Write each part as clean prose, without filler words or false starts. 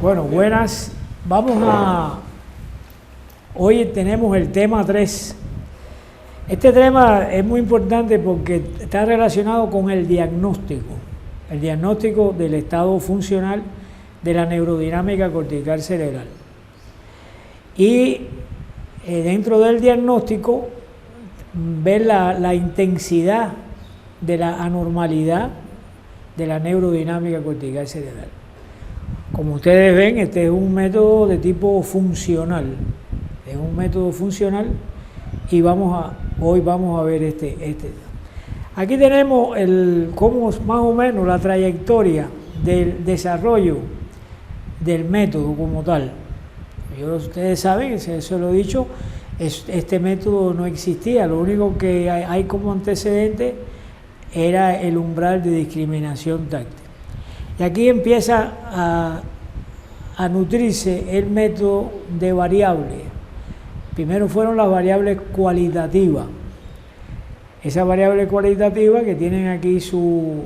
Bueno, buenas. Hoy tenemos el tema 3. Este tema es muy importante porque está relacionado con el diagnóstico del estado funcional de la neurodinámica cortical cerebral. Y dentro del diagnóstico, ver la intensidad de la anormalidad de la neurodinámica cortical cerebral. Como ustedes ven, este es un método de tipo funcional. Es un método funcional y hoy vamos a ver este. Aquí tenemos cómo más o menos la trayectoria del desarrollo del método como tal. Ustedes saben, eso lo he dicho, este método no existía, lo único que hay como antecedente era el umbral de discriminación táctil. Y aquí empieza a nutrirse el método de variables. Primero fueron las variables cualitativas. Esas variables cualitativas que tienen aquí su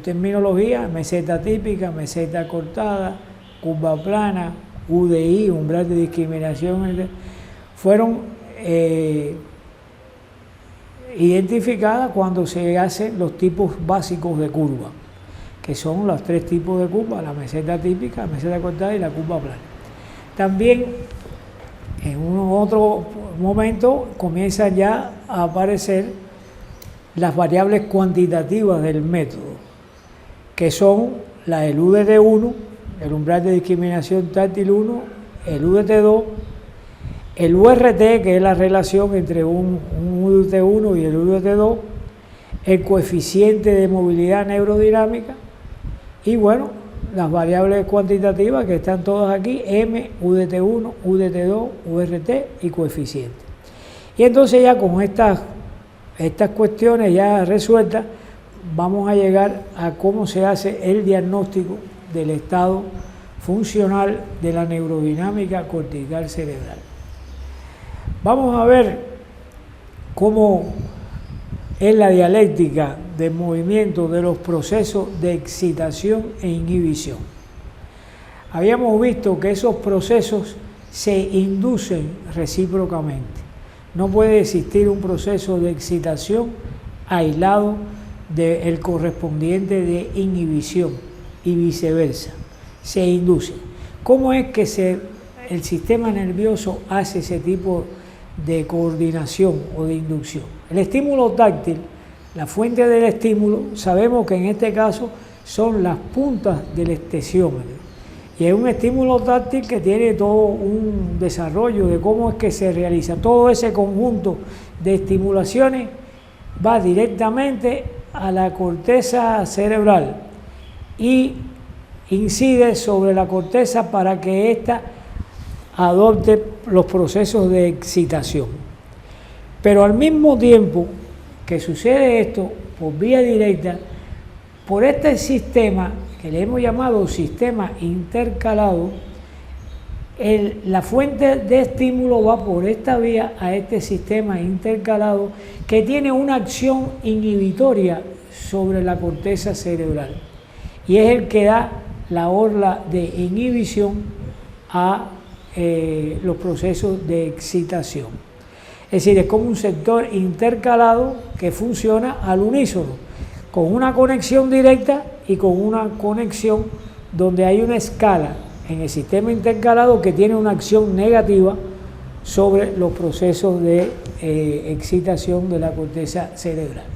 terminología: meseta típica, meseta cortada, curva plana, UDI, umbral de discriminación, fueron identificadas cuando se hacen los tipos básicos de curva, que son los 3 tipos de curva: la meseta típica, la meseta cortada y la curva plana. También en otro momento comienzan ya a aparecer las variables cuantitativas del método, que son el UDT1, el umbral de discriminación táctil 1, el UDT2, el URT, que es la relación entre un UDT1 y el UDT2, el coeficiente de movilidad neurodinámica y, bueno, las variables cuantitativas que están todas aquí: M, UDT1, UDT2, URT y coeficiente. Y entonces ya con estas cuestiones ya resueltas, vamos a llegar a cómo se hace el diagnóstico del estado funcional de la neurodinámica cortical cerebral. Vamos a ver cómo es la dialéctica del movimiento de los procesos de excitación e inhibición. Habíamos visto que esos procesos se inducen recíprocamente. No puede existir un proceso de excitación aislado del correspondiente de inhibición y viceversa. Se induce. ¿Cómo es que el sistema nervioso hace ese tipo de coordinación o de inducción? El estímulo táctil, la fuente del estímulo, sabemos que en este caso son las puntas del esteciómetro. Y es un estímulo táctil que tiene todo un desarrollo de cómo es que se realiza. Todo ese conjunto de estimulaciones va directamente a la corteza cerebral y incide sobre la corteza para que ésta adopte los procesos de excitación. Pero al mismo tiempo que sucede esto por vía directa, por este sistema que le hemos llamado sistema intercalado, la fuente de estímulo va por esta vía a este sistema intercalado, que tiene una acción inhibitoria sobre la corteza cerebral y es el que da la orla de inhibición a los procesos de excitación. Es decir, es como un sector intercalado que funciona al unísono, con una conexión directa y con una conexión donde hay una escala en el sistema intercalado que tiene una acción negativa sobre los procesos de excitación de la corteza cerebral.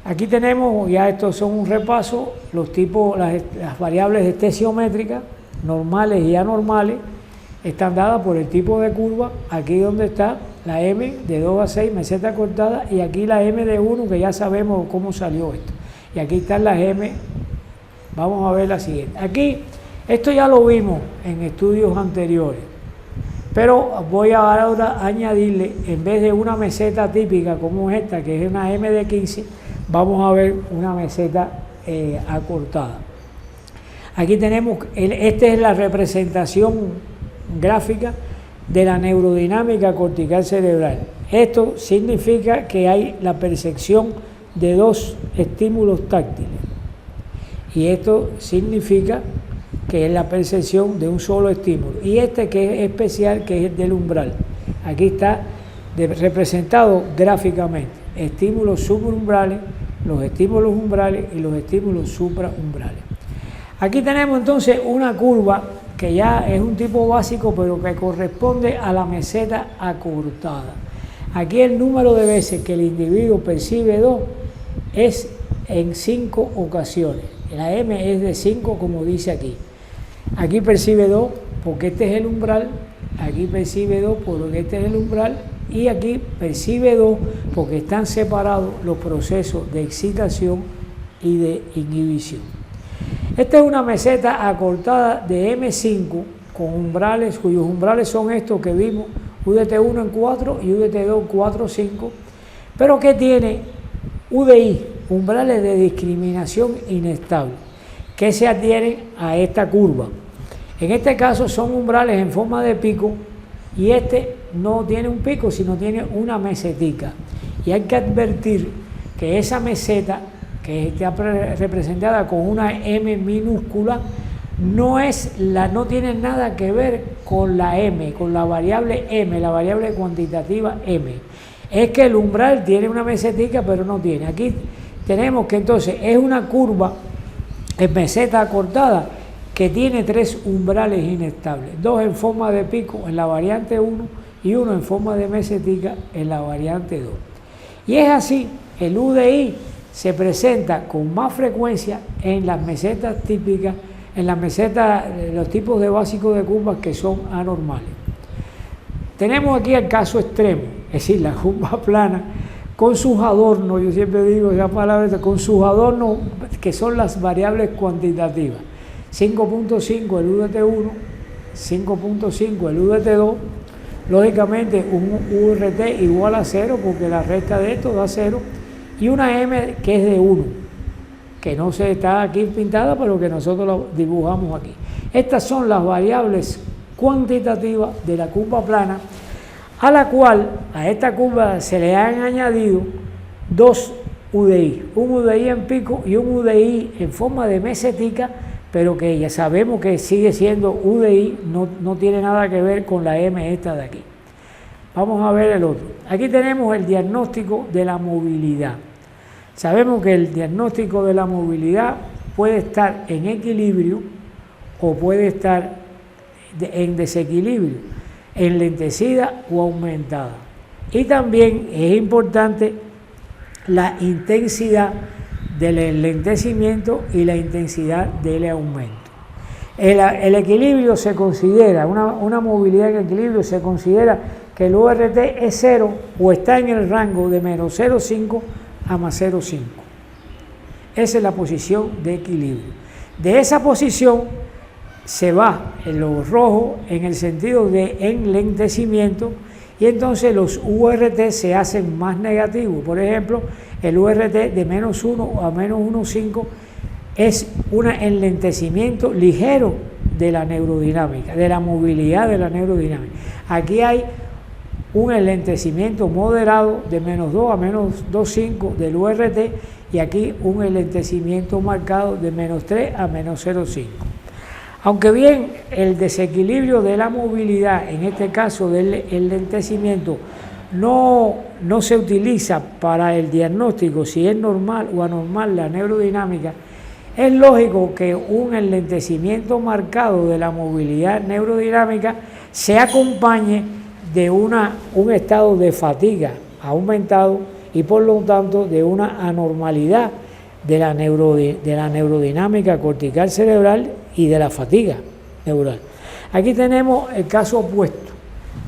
Aquí tenemos, ya estos son un repaso, los tipos, las variables estesiométricas, normales y anormales, están dadas por el tipo de curva. Aquí donde está la M de 2 a 6, meseta cortada, y aquí la M de 1, que ya sabemos cómo salió esto. Y aquí están las M, vamos a ver la siguiente. Aquí, esto ya lo vimos en estudios anteriores, pero voy ahora a añadirle, en vez de una meseta típica como esta, que es una M de 15, vamos a ver una meseta acortada. Aquí tenemos, esta es la representación gráfica de la neurodinámica cortical cerebral. Esto significa que hay la percepción de 2 estímulos táctiles y esto significa que es la percepción de un solo estímulo, y este que es especial, que es el del umbral. Aquí está representado gráficamente: estímulos supraumbrales, los estímulos umbrales y los estímulos supraumbrales. Aquí tenemos entonces una curva que ya es un tipo básico, pero que corresponde a la meseta acortada. Aquí el número de veces que el individuo percibe 2 es en 5 ocasiones. La M es de 5, como dice aquí. Aquí percibe 2 porque este es el umbral, aquí percibe 2 porque este es el umbral, y aquí percibe 2 porque están separados los procesos de excitación y de inhibición. Esta es una meseta acortada de M5 con umbrales, cuyos umbrales son estos que vimos: UDT1 en 4 y UDT2 en 4, 5, pero que tiene UDI, umbrales de discriminación inestable, que se adhieren a esta curva. En este caso son umbrales en forma de pico, y este no tiene un pico, sino tiene una mesetica. Y hay que advertir que esa meseta, que está representada con una M minúscula, no tiene nada que ver con la M, con la variable M, la variable cuantitativa M. Es que el umbral tiene una mesetica, pero no tiene. Aquí tenemos que entonces es una curva en meseta acortada que tiene 3 umbrales inestables, 2 en forma de pico en la variante 1 y 1 en forma de mesetica en la variante 2. Y es así, el UDI se presenta con más frecuencia en las mesetas típicas, en las mesetas, los tipos de básicos de curvas que son anormales. Tenemos aquí el caso extremo, es decir, la curva plana con sus adornos, yo siempre digo esa palabra, con sus adornos que son las variables cuantitativas. 5.5 el UDT1, 5.5 el UDT2, lógicamente un URT igual a 0 porque la resta de esto da 0, y una M que es de 1, que no se está aquí pintada, pero que nosotros lo dibujamos aquí. Estas son las variables cuantitativas de la curva plana, a la cual a esta curva se le han añadido 2 UDI, un UDI en pico y un UDI en forma de mesetica, pero que ya sabemos que sigue siendo UDI, no tiene nada que ver con la M esta de aquí. Vamos a ver el otro. Aquí tenemos el diagnóstico de la movilidad. Sabemos que el diagnóstico de la movilidad puede estar en equilibrio o puede estar en desequilibrio, enlentecida o aumentada. Y también es importante la intensidad del enlentecimiento y la intensidad del aumento. El equilibrio se considera, una movilidad en equilibrio se considera que el URT es 0 o está en el rango de menos 0,5 a más 0,5. Esa es la posición de equilibrio. De esa posición se va en lo rojo en el sentido de enlentecimiento, y entonces los URT se hacen más negativos. Por ejemplo, el URT de menos 1 a menos 1,5 es un enlentecimiento ligero de la neurodinámica, de la movilidad de la neurodinámica. Aquí hay un enlentecimiento moderado de menos 2 a menos 2,5 del URT, y aquí un enlentecimiento marcado de menos 3 a menos 0,5. Aunque bien el desequilibrio de la movilidad, en este caso del enlentecimiento, no se utiliza para el diagnóstico si es normal o anormal la neurodinámica, es lógico que un enlentecimiento marcado de la movilidad neurodinámica se acompañe de un estado de fatiga aumentado y por lo tanto de una anormalidad de la neurodinámica cortical cerebral y de la fatiga neural. Aquí tenemos el caso opuesto.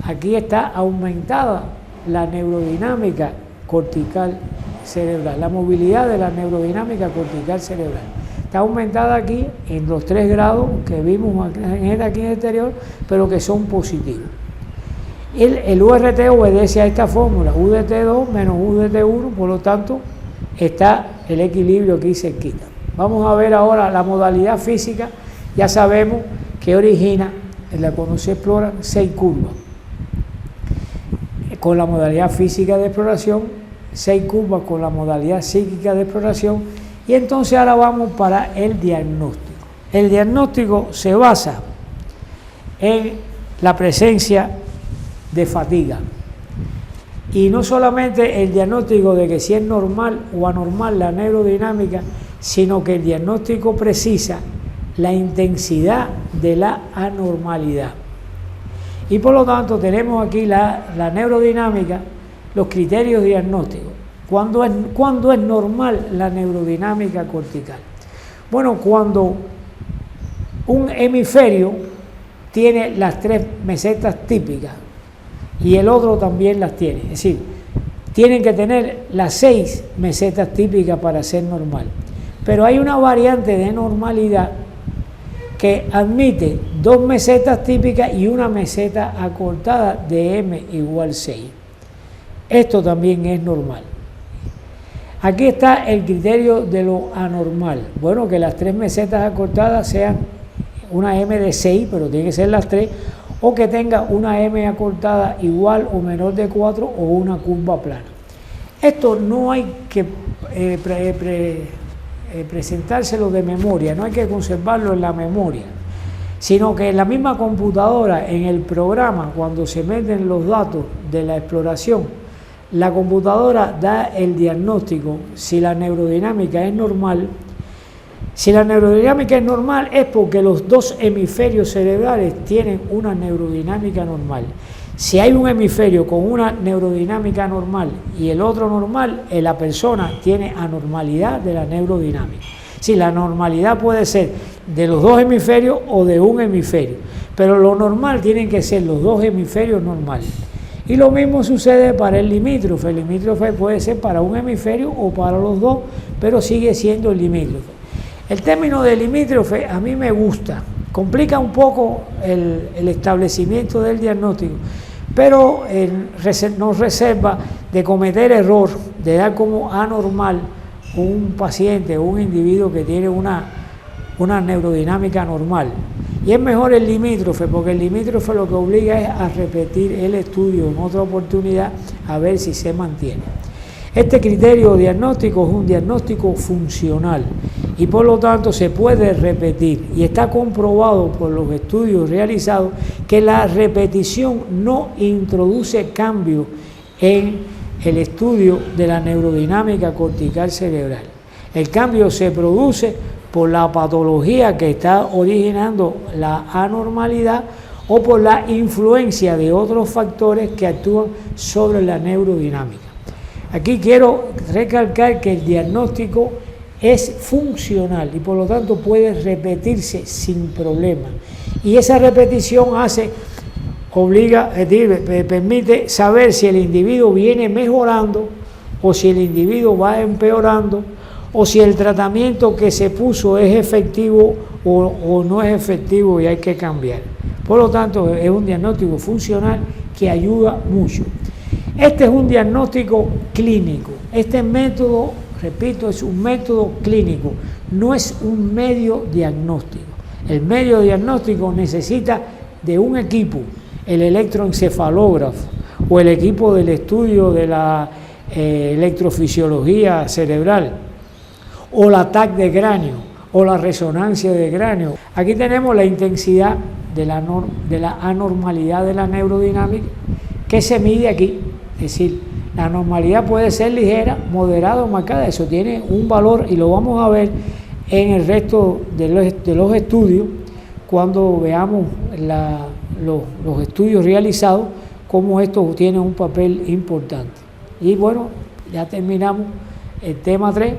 Aquí está aumentada la neurodinámica cortical cerebral, la movilidad de la neurodinámica cortical cerebral. Está aumentada aquí en los 3 grados que vimos aquí en el exterior, pero que son positivos. El URT obedece a esta fórmula, UDT2 menos UDT1, por lo tanto está el equilibrio aquí cerquita. Vamos a ver ahora la modalidad física. Ya sabemos que origina, en la cuando se exploran 6 curvas. Con la modalidad física de exploración, 6 curvas con la modalidad psíquica de exploración, y entonces ahora vamos para el diagnóstico. el diagnóstico se basa en la presencia de fatiga. Y no solamente el diagnóstico de que si es normal o anormal la neurodinámica, sino que el diagnóstico precisa la intensidad de la anormalidad. Y por lo tanto tenemos aquí la neurodinámica, los criterios diagnósticos. ¿Cuándo es normal la neurodinámica cortical? Bueno, cuando un hemisferio tiene las 3 mesetas típicas y el otro también las tiene. Es decir, tienen que tener las 6 mesetas típicas para ser normal. Pero hay una variante de normalidad que admite 2 mesetas típicas y una meseta acortada de m igual 6. Esto también es normal. Aquí está el criterio de lo anormal. Bueno, que las 3 mesetas acortadas sean una m de 6, pero tiene que ser las 3, o que tenga una m acortada igual o menor de 4 o una curva plana. Esto no hay que presentárselo de memoria, no hay que conservarlo en la memoria, sino que en la misma computadora, en el programa, cuando se meten los datos de la exploración, la computadora da el diagnóstico si la neurodinámica es normal. Si la neurodinámica es normal es porque los 2 hemisferios cerebrales tienen una neurodinámica normal. Si hay un hemisferio con una neurodinámica normal y el otro normal, la persona tiene anormalidad de la neurodinámica. Si la normalidad puede ser de los 2 hemisferios o de un hemisferio, pero lo normal tienen que ser los 2 hemisferios normales. Y lo mismo sucede para el limítrofe. El limítrofe puede ser para un hemisferio o para los 2, pero sigue siendo el limítrofe. El término de limítrofe a mí me gusta, complica un poco el establecimiento del diagnóstico, pero nos reserva de cometer error, de dar como anormal un paciente o un individuo que tiene una neurodinámica normal. Y es mejor el limítrofe, porque el limítrofe lo que obliga es a repetir el estudio en otra oportunidad a ver si se mantiene. Este criterio diagnóstico es un diagnóstico funcional y por lo tanto se puede repetir y está comprobado por los estudios realizados que la repetición no introduce cambio en el estudio de la neurodinámica cortical cerebral. El cambio se produce por la patología que está originando la anormalidad o por la influencia de otros factores que actúan sobre la neurodinámica. Aquí quiero recalcar que el diagnóstico es funcional y por lo tanto puede repetirse sin problema. Y esa repetición permite saber si el individuo viene mejorando o si el individuo va empeorando o si el tratamiento que se puso es efectivo o no es efectivo y hay que cambiar. Por lo tanto, es un diagnóstico funcional que ayuda mucho. Este es un diagnóstico clínico. Este método, repito, es un método clínico, no es un medio diagnóstico. El medio diagnóstico necesita de un equipo, el electroencefalógrafo o el equipo del estudio de la electrofisiología cerebral o la TAC de cráneo o la resonancia de cráneo. Aquí tenemos la intensidad de la anormalidad de la neurodinámica que se mide aquí. Es decir, la anormalidad puede ser ligera, moderada o marcada. Eso tiene un valor y lo vamos a ver en el resto de los estudios cuando veamos los estudios realizados, cómo esto tiene un papel importante. Y bueno, ya terminamos el tema 3.